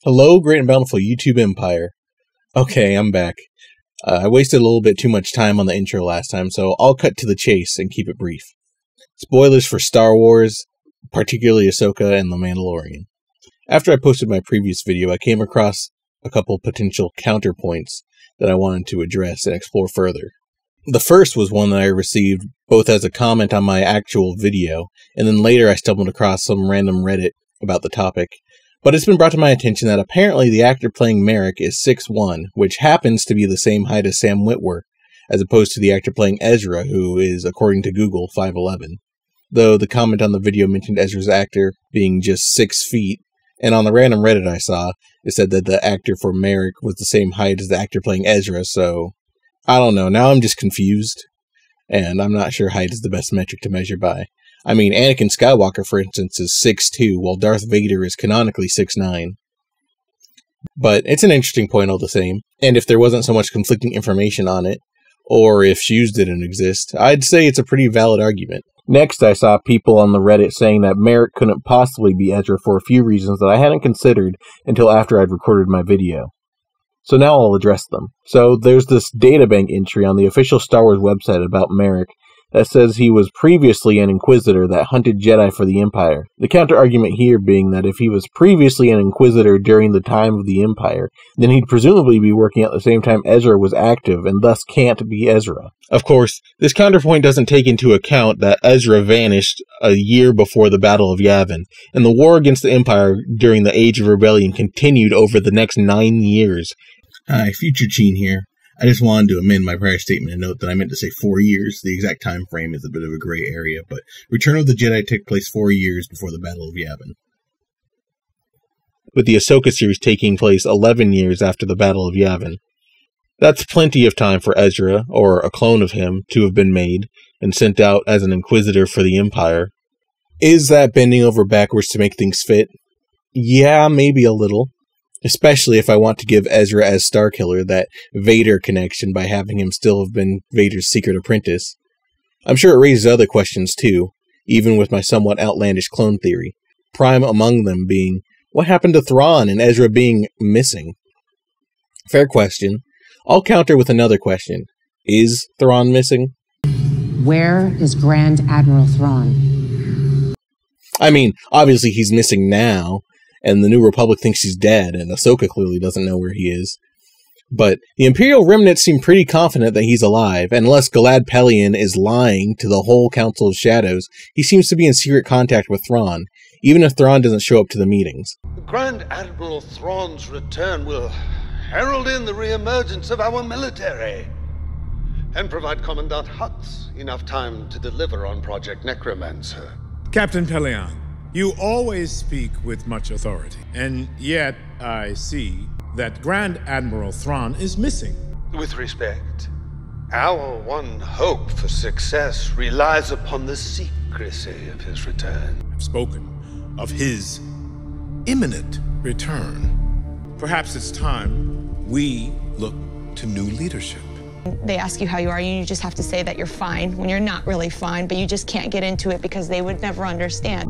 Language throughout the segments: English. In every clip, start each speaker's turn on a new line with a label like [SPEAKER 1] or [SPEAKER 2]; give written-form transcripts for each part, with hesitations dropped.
[SPEAKER 1] Hello, great and bountiful YouTube empire. Okay, I'm back. I wasted a little bit too much time on the intro last time, so I'll cut to the chase and keep it brief. Spoilers for Star Wars, particularly Ahsoka and The Mandalorian. After I posted my previous video, I came across a couple potential counterpoints that I wanted to address and explore further. The first was one that I received both as a comment on my actual video, and then later I stumbled across some random Reddit about the topic. But it's been brought to my attention that apparently the actor playing Marrok is 6'1", which happens to be the same height as Sam Witwer, as opposed to the actor playing Ezra, who is, according to Google, 5'11". Though the comment on the video mentioned Ezra's actor being just 6 feet, and on the random Reddit I saw, it said that the actor for Marrok was the same height as the actor playing Ezra, so I don't know, now I'm just confused, and I'm not sure height is the best metric to measure by. I mean, Anakin Skywalker, for instance, is 6'2", while Darth Vader is canonically 6'9". But it's an interesting point all the same, and if there wasn't so much conflicting information on it, or if shoes didn't exist, I'd say it's a pretty valid argument. Next, I saw people on the Reddit saying that Marrok couldn't possibly be Ezra for a few reasons that I hadn't considered until after I'd recorded my video. So now I'll address them. So there's this databank entry on the official Star Wars website about Marrok that says he was previously an Inquisitor that hunted Jedi for the Empire. The counter-argument here being that if he was previously an Inquisitor during the time of the Empire, then he'd presumably be working at the same time Ezra was active, and thus can't be Ezra. Of course, this counterpoint doesn't take into account that Ezra vanished a year before the Battle of Yavin, and the war against the Empire during the Age of Rebellion continued over the next 9 years. Hi, future Chiin here. I just wanted to amend my prior statement and note that I meant to say 4 years. The exact time frame is a bit of a gray area, but Return of the Jedi took place 4 years before the Battle of Yavin, with the Ahsoka series taking place 11 years after the Battle of Yavin. That's plenty of time for Ezra, or a clone of him, to have been made and sent out as an Inquisitor for the Empire. Is that bending over backwards to make things fit? Yeah, maybe a little. Especially if I want to give Ezra as Starkiller that Vader connection by having him still have been Vader's secret apprentice. I'm sure it raises other questions too, even with my somewhat outlandish clone theory. Prime among them being, what happened to Thrawn and Ezra being missing? Fair question. I'll counter with another question. Is Thrawn missing?
[SPEAKER 2] Where is Grand Admiral Thrawn?
[SPEAKER 1] I mean, obviously he's missing now, and the New Republic thinks he's dead, and Ahsoka clearly doesn't know where he is. But the Imperial Remnant seem pretty confident that he's alive, and unless Galad Pellaeon is lying to the whole Council of Shadows, he seems to be in secret contact with Thrawn, even if Thrawn doesn't show up to the meetings.
[SPEAKER 3] Grand Admiral Thrawn's return will herald in the re-emergence of our military, and provide Commandant Hux enough time to deliver on Project Necromancer.
[SPEAKER 4] Captain Pellaeon, you always speak with much authority, and yet I see that Grand Admiral Thrawn is missing.
[SPEAKER 3] With respect, our one hope for success relies upon the secrecy of his return.
[SPEAKER 4] I've spoken of his imminent return. Perhaps it's time we look to new leadership.
[SPEAKER 5] They ask you how you are, and you just have to say that you're fine when you're not really fine, but you just can't get into it because they would never understand.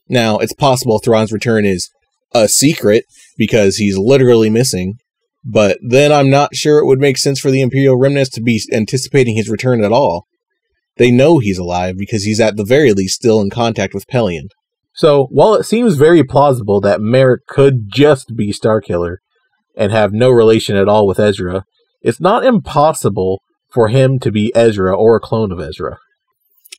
[SPEAKER 1] Now, it's possible Thrawn's return is a secret, because he's literally missing, but then I'm not sure it would make sense for the Imperial Remnants to be anticipating his return at all. They know he's alive, because he's at the very least still in contact with Pellaeon. So, while it seems very plausible that Marrok could just be Starkiller, and have no relation at all with Ezra, it's not impossible for him to be Ezra or a clone of Ezra.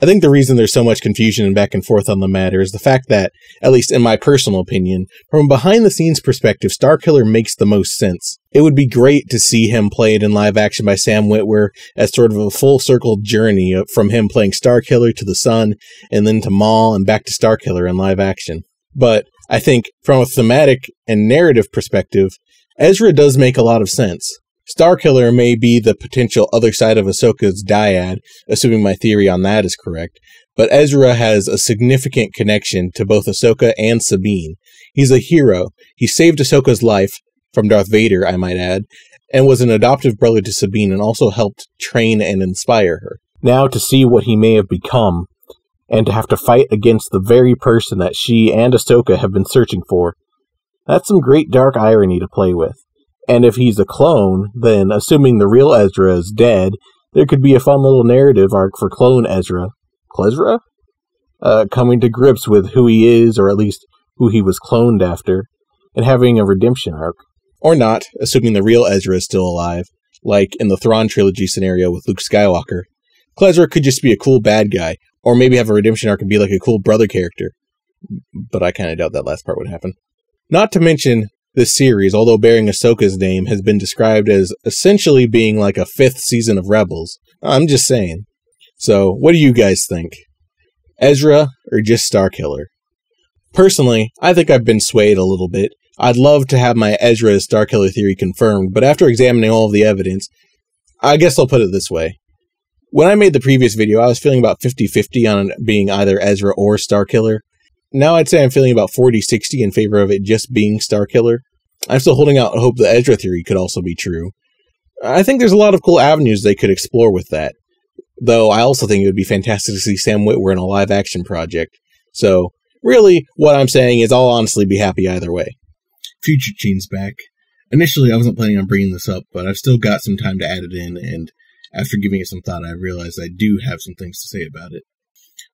[SPEAKER 1] I think the reason there's so much confusion and back and forth on the matter is the fact that, at least in my personal opinion, from a behind-the-scenes perspective, Starkiller makes the most sense. It would be great to see him played in live action by Sam Witwer as sort of a full-circle journey from him playing Starkiller to the Sun, and then to Maul and back to Starkiller in live action. But I think, from a thematic and narrative perspective, Ezra does make a lot of sense. Starkiller may be the potential other side of Ahsoka's dyad, assuming my theory on that is correct, but Ezra has a significant connection to both Ahsoka and Sabine. He's a hero. He saved Ahsoka's life, from Darth Vader, I might add, and was an adoptive brother to Sabine and also helped train and inspire her. Now to see what he may have become, and to have to fight against the very person that she and Ahsoka have been searching for, That's some great dark irony to play with. And if he's a clone, then, assuming the real Ezra is dead, there could be a fun little narrative arc for clone Ezra. Klezra? Coming to grips with who he is, or at least who he was cloned after, and having a redemption arc. Or not, assuming the real Ezra is still alive, like in the Thrawn trilogy scenario with Luke Skywalker. Klezra could just be a cool bad guy, or maybe have a redemption arc and be like a cool brother character. But I kind of doubt that last part would happen. Not to mention, this series, although bearing Ahsoka's name, has been described as essentially being like a 5th season of Rebels. I'm just saying. So, what do you guys think? Ezra or just Starkiller? Personally, I think I've been swayed a little bit. I'd love to have my Ezra as Starkiller theory confirmed, but after examining all of the evidence, I guess I'll put it this way. When I made the previous video, I was feeling about 50-50 on being either Ezra or Starkiller. Now I'd say I'm feeling about 40-60 in favor of it just being Starkiller. I'm still holding out hope the Ezra theory could also be true. I think there's a lot of cool avenues they could explore with that. Though I also think it would be fantastic to see Sam Witwer in a live-action project. So, really, what I'm saying is I'll honestly be happy either way. Future Chiin's back. Initially, I wasn't planning on bringing this up, but I've still got some time to add it in, and after giving it some thought, I realized I do have some things to say about it.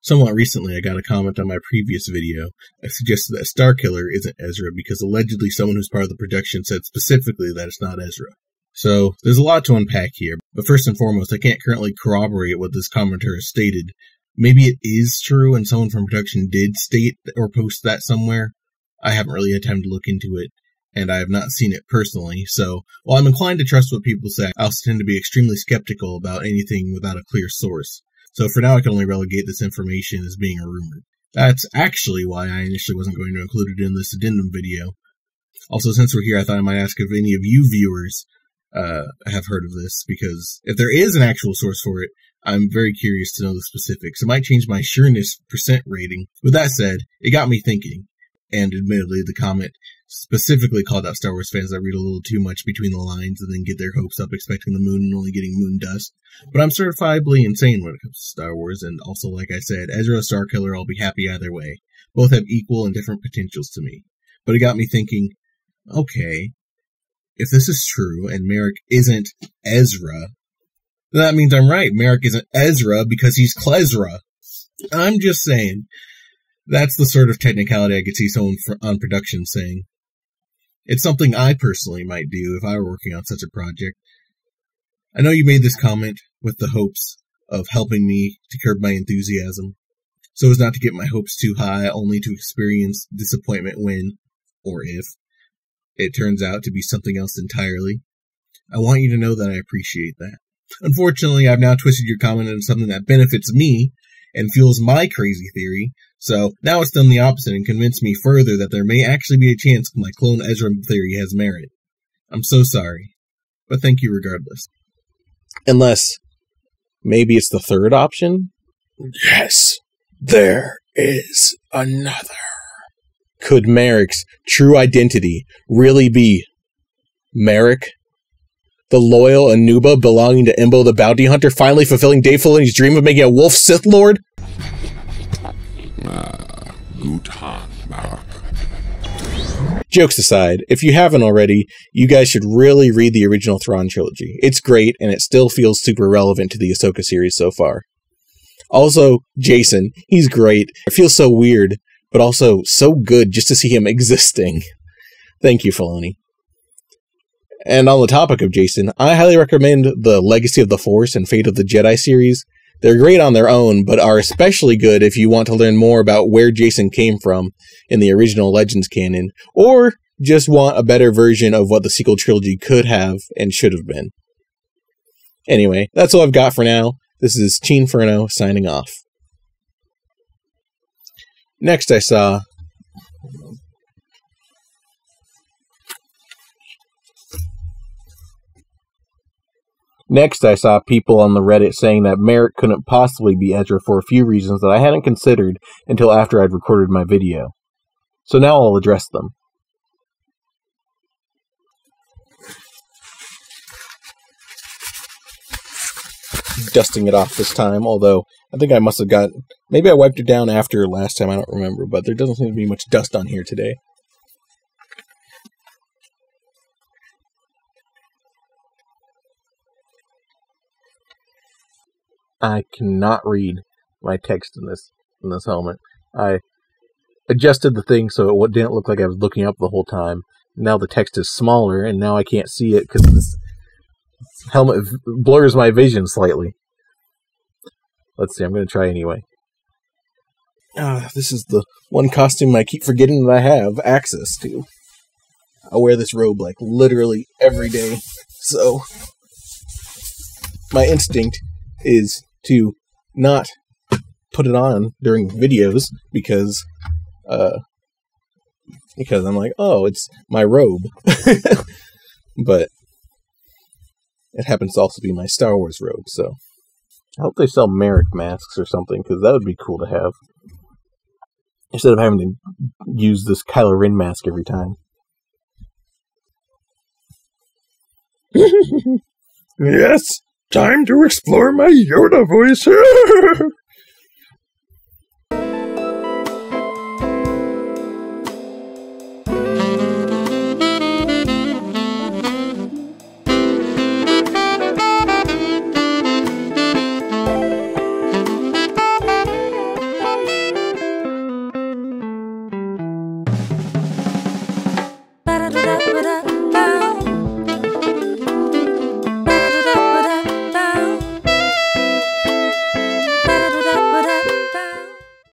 [SPEAKER 1] Somewhat recently, I got a comment on my previous video. I suggested that Starkiller isn't Ezra because allegedly someone who's part of the production said specifically that it's not Ezra. So, there's a lot to unpack here, but first and foremost, I can't currently corroborate what this commenter has stated. Maybe it is true and someone from production did state or post that somewhere. I haven't really had time to look into it, and I have not seen it personally, so while I'm inclined to trust what people say, I also tend to be extremely skeptical about anything without a clear source. So for now, I can only relegate this information as being a rumor. That's actually why I initially wasn't going to include it in this addendum video. Also, since we're here, I thought I might ask if any of you viewers have heard of this, because if there is an actual source for it, I'm very curious to know the specifics. It might change my sureness % rating. With that said, it got me thinking, and admittedly, the comment specifically called out Star Wars fans that read a little too much between the lines and then get their hopes up expecting the moon and only getting moon dust. But I'm certifiably insane when it comes to Star Wars, and also, like I said, Ezra or Starkiller, I'll be happy either way. Both have equal and different potentials to me. But it got me thinking, okay, if this is true and Marrok isn't Ezra, then that means I'm right. Marrok isn't Ezra because he's Klezra. I'm just saying. That's the sort of technicality I could see someone on production saying. It's something I personally might do if I were working on such a project. I know you made this comment with the hopes of helping me to curb my enthusiasm, so as not to get my hopes too high, only to experience disappointment when, or if, it turns out to be something else entirely. I want you to know that I appreciate that. Unfortunately, I've now twisted your comment into something that benefits me and fuels my crazy theory, so now it's done the opposite and convinced me further that there may actually be a chance my clone Ezra theory has merit. I'm so sorry, but thank you regardless. Unless, maybe it's the third option? Yes, there is another. Could Marrok's true identity really be Marrok? The loyal Anuba belonging to Imbo the Bounty Hunter, finally fulfilling Dave Filoni's dream of making a wolf Sith Lord?
[SPEAKER 6] Good hand, Marrok.
[SPEAKER 1] Jokes aside, if you haven't already, you guys should really read the original Thrawn trilogy. It's great, and it still feels super relevant to the Ahsoka series so far. Also, Jason, he's great. It feels so weird, but also so good just to see him existing. Thank you, Filoni. And on the topic of Jason, I highly recommend the Legacy of the Force and Fate of the Jedi series. They're great on their own, but are especially good if you want to learn more about where Jason came from in the original Legends canon, or just want a better version of what the sequel trilogy could have and should have been. Anyway, that's all I've got for now. This is Chiin Ferno signing off. Next I saw people on the Reddit saying that Marrok couldn't possibly be Ezra for a few reasons that I hadn't considered until after I'd recorded my video. So now I'll address them. Dusting it off this time, although I think I must have got... Maybe I wiped it down after last time, I don't remember, but there doesn't seem to be much dust on here today. I cannot read my text in this helmet. I adjusted the thing so it didn't look like I was looking up the whole time. Now the text is smaller, and now I can't see it because this helmet blurs my vision slightly. Let's see, I'm going to try anyway. This is the one costume I keep forgetting that I have access to. I wear this robe like literally every day, so my instinct is to not put it on during videos because I'm like, oh, it's my robe. But it happens to also be my Star Wars robe, so I hope they sell Marrok masks or something, because that would be cool to have. Instead of having to use this Kylo Ren mask every time.
[SPEAKER 7] Yes, time to explore my Yoda voice.
[SPEAKER 8] Da da da